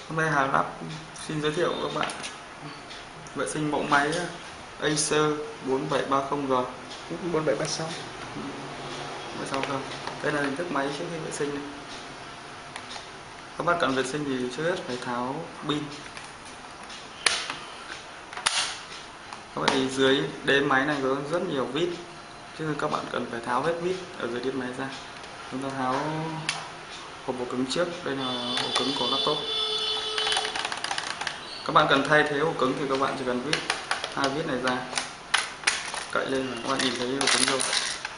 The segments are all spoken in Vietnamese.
Hôm nay Hà Lắp xin giới thiệu các bạn vệ sinh mẫu máy Acer 4730G 4736. 16G. Đây là hình thức máy trước khi vệ sinh này. Các bạn cần vệ sinh thì trước hết phải tháo pin. Các bạn thấy dưới đế máy này có rất nhiều vít, chứ các bạn cần phải tháo hết vít ở dưới đế máy ra. Chúng ta tháo hộp ổ cứng trước, đây là ổ cứng của laptop. Các bạn cần thay thế ổ cứng thì các bạn chỉ cần vít hai vít này ra, cậy lên là các bạn nhìn thấy ổ cứng rồi.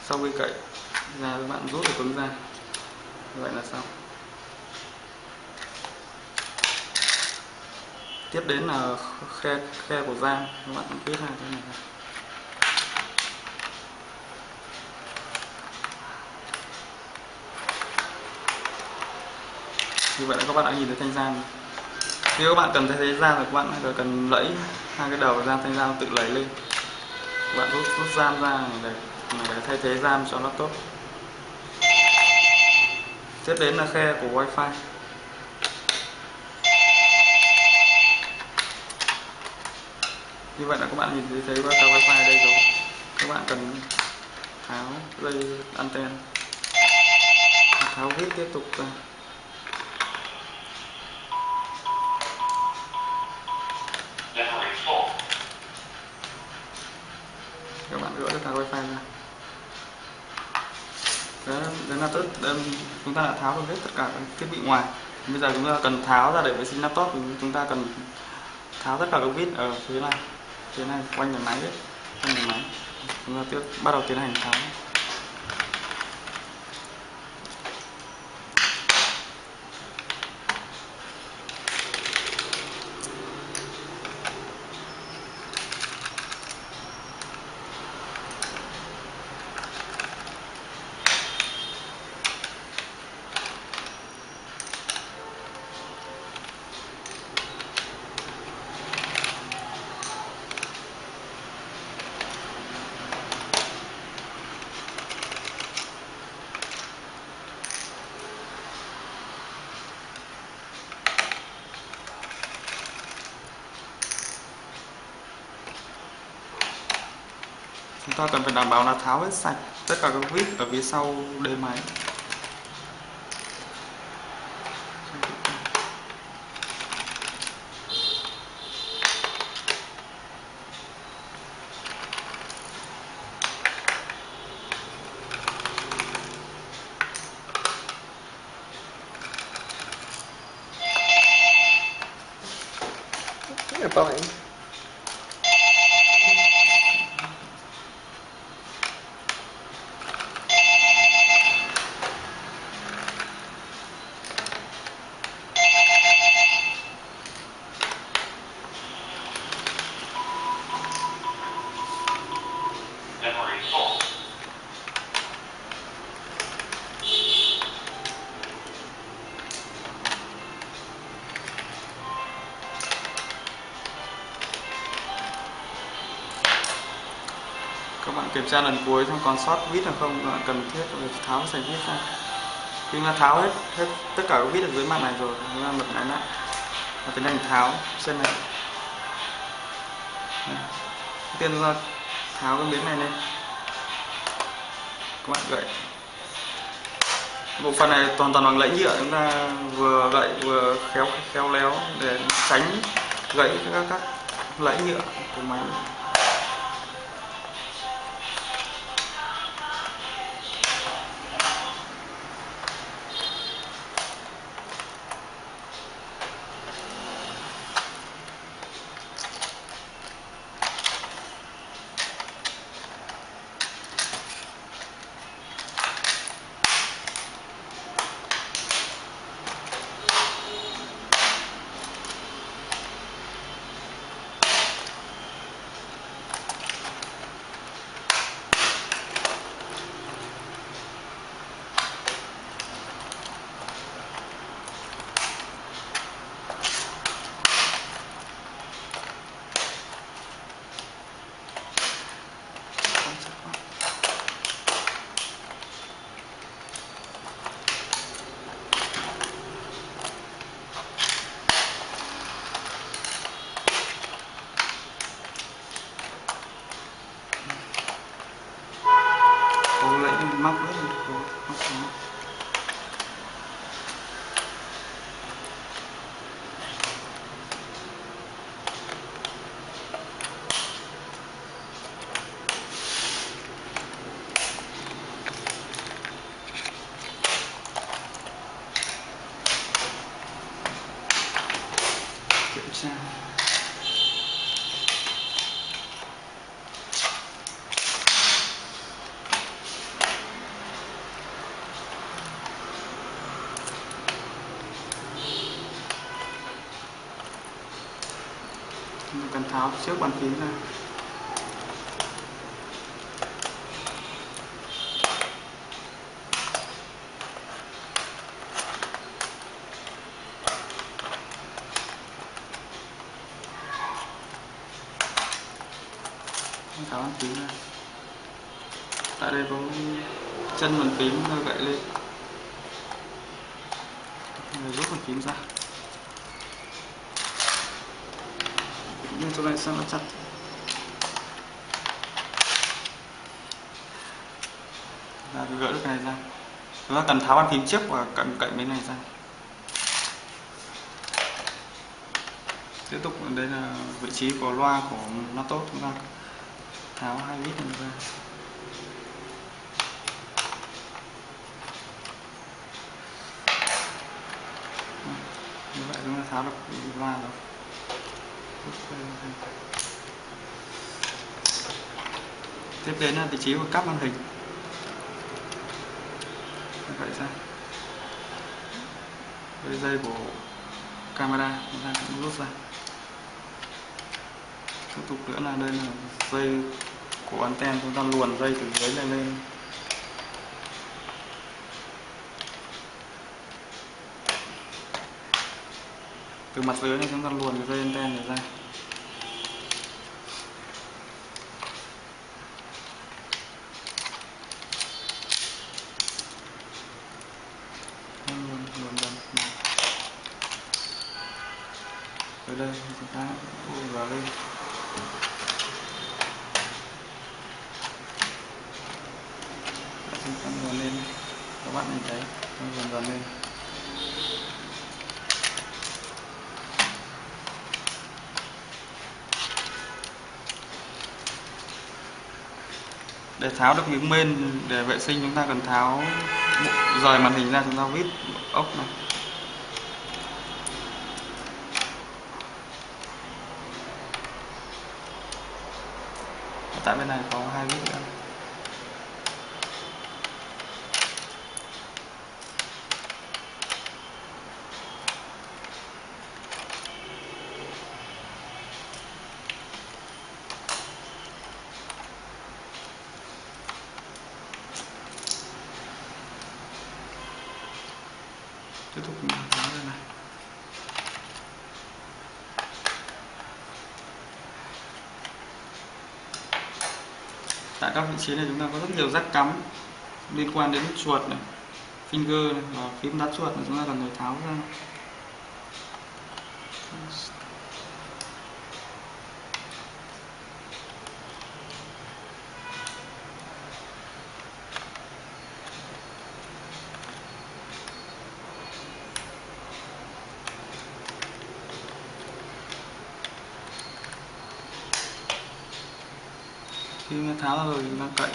Sau khi cậy ra các bạn rút ổ cứng ra, vậy là xong. Tiếp đến là khe của RAM, các bạn vít hai cái này ra. Như vậy là các bạn đã nhìn thấy thanh RAM. Nếu các bạn cần thay thế RAM thì các bạn cần lẫy hai cái đầu RAM, thanh RAM tự lấy lên. Các bạn rút RAM ra để thay thế RAM cho laptop. Tiếp đến là khe của Wi-Fi. Như vậy là các bạn nhìn thấy Wi-Fi ở đây rồi. Các bạn cần tháo dây anten, tháo vít tiếp tục ra. Các bạn gỡ được cả Wi-Fi ra. Đấy là chúng ta đã tháo được hết tất cả các thiết bị ngoài. Bây giờ chúng ta cần tháo ra để vệ sinh laptop thì chúng ta cần tháo tất cả các vít ở phía này quanh nhà máy đấy, quanh nhà máy. Chúng ta bắt đầu tiến hành tháo. Chúng ta cần phải đảm bảo là tháo hết sạch tất cả các vít ở phía sau đế máy. Bảo hiểm. Các bạn kiểm tra lần cuối xem còn sót vít nào không, các bạn cần thiết phải tháo sạch vít ra. Khi mà tháo hết tất cả các vít ở dưới mặt này rồi, chúng ta bật máy lại và tiến hành tháo trên này. Đầu tiên là tháo cái miếng này lên, các bạn gậy. Bộ phận này toàn bằng lẫy nhựa, chúng ta vừa gậy vừa khéo léo để tránh gãy các lẫy nhựa của máy. sang. Mình cần tháo trước bàn phím ra. Tháo bàn phím ra. Tại đây có chân bàn phím hơi gậy lên. Rồi rút bàn phím ra. Nhưng chỗ này sao nó chặt. Và gỡ được cái này ra. Chúng ta cần tháo bàn phím trước và cần cậy bên này ra. Tiếp tục đây là vị trí của loa của laptop, chúng ta tháo 2 vít này ra. Như vậy chúng ta tháo được loa rồi. Tiếp đến là vị trí của cáp màn hình. Vậy ra cái dây của camera chúng ta cũng rút ra. Tiếp tục nữa là đây là dây của anten, chúng ta luồn dây từ dưới này lên. Từ mặt dưới này chúng ta luồn cái dây anten này ra. Luồn dần. Ở đây chúng ta vào lên. Chúng ta luồn lên, các bạn nhìn thấy luồn dần lên. Để tháo được miếng main để vệ sinh, chúng ta cần tháo rời màn hình ra, chúng ta vít ốc này. Tại bên này có 2 vít nữa. Tiếp tục tháo đây này. Tại các vị trí này chúng ta có rất nhiều rắc cắm liên quan đến chuột này, finger này và phím tắt chuột này, chúng ta cần phải tháo ra. Khi mà tháo ra rồi chúng ta cậy.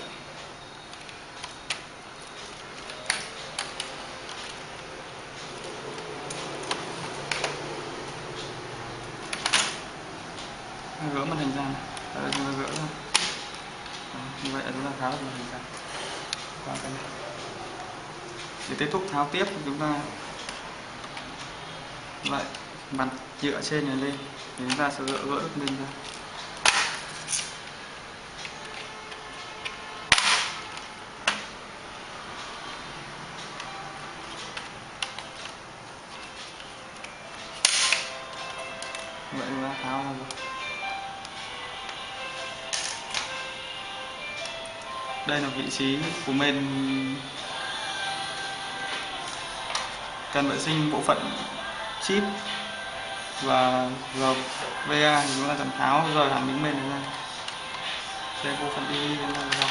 Gỡ màn hình ra này. Đây chúng ta gỡ ra. Đó, như vậy là chúng ta tháo được màn hình ra. Qua cái này. Để tiếp tục tháo tiếp chúng ta lại mặt nhựa trên này lên thì chúng ta sẽ gỡ được lên ra. Vậy chúng ta tháo ra rồi. Đây là vị trí của main. Cần vệ sinh bộ phận chip và VA thì chúng ta cần tháo rời hẳn miếng main này ra. Đây bộ phận đi chúng ta ra.